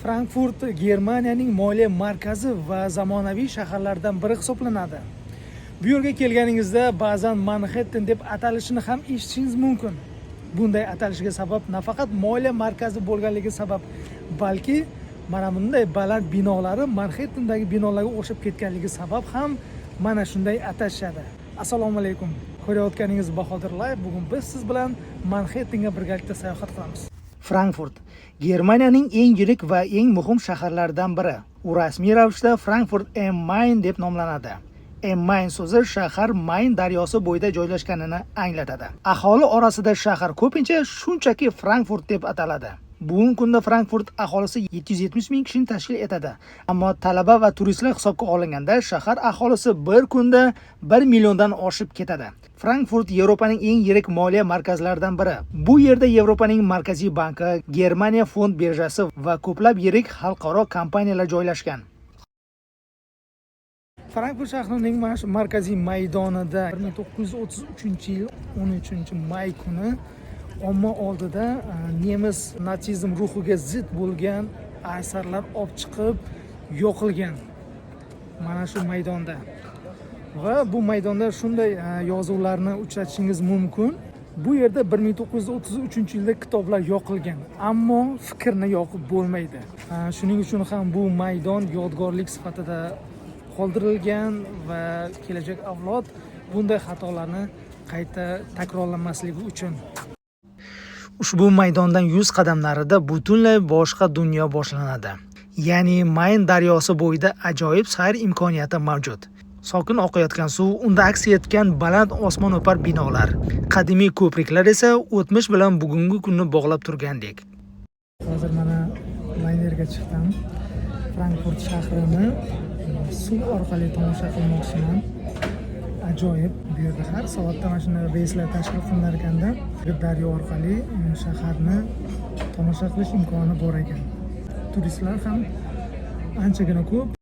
Frankfurt Germaniyaning moliya markazi va zamonaviy shaharlardan biri hisoblanadi. Bu yerga kelganingizda ba'zan Manhattan deb atalishini ham eshitishingiz mumkin. Bunday atalishiga sabab nafaqat moliya markazi bo'lganligi sabab, balki mana bunday baland binolari Manhattandagi binolarga o'xshab ketganligi sabab ham mana shunday atashadi. Assalomu alaykum. Ko'rayotganingiz Bahodir Live. Bugun biz siz bilan Manhattanga birgalikda sayohat qilamiz. Frankfurt Germaniyaning eng yirik va eng muhim shaharlaridan biri. U rasmiy ravishda Frankfurt am Main deb nomlanadi. Am Main so'zi shahar Main daryosi bo'yida joylashganini anglatadi. Aholi orasida shahar ko'pincha shunchaki Frankfurt deb ataladi. Bugungi kunda Frankfurt aholisi 770 ming kishini tashkil etadi. Ammo talaba va turistlar hisobga olinganda shahar aholisi bir kunda 1 milliondan oshib ketadi. Frankfurt Yevropaning eng yirik moliya markazlaridan biri. Bu yerda Yevropaning markaziy banki, Germaniya fond birjasi va ko'plab yirik xalqaro kompaniyalar joylashgan. Frankfurt shahrining markaziy maydonida 1933-yil 13-may kuni omma oldida nemis natsizm ruhiga zid bo'lgan asarlar olib chiqib yo'qilgan. Mana shu maydonda. Va bu maydonda shunday yozuvlarni uchratishingiz mumkin. Bu yerda 1933-yilda kitoblar yoqilgan, ammo fikrni yoqib bo'lmaydi. Shuning uchun ham bu maydon yodgorlik sifatida qoldirilgan va kelajak avlod bunday xatolarni qayta takrorlamasligi uchun. Ushbu maydondan 100 qadam narida butunlay boshqa dunyo boshlanadi. Ya'ni Main daryosi bo'yida ajoyib sayr imkoniyati mavjud. Sokin oqayotgan suv, unda aks etgan baland osmono'par binolar, qadimiy ko'priklar esa o'tmish bilan bugungi kunni bog'lab turgandek. Hozir mana laynerga chiqdim. Frankfurt shahrini suv orqali tomosha qilmoqchiman. Ajoyib. Bu yerda har soatda mana shunday reyslar tashkil qilinar ekanda, daryo orqali shaharni tomosha qilish imkoni bor ekan. Turistlar ham anchagina ko'p.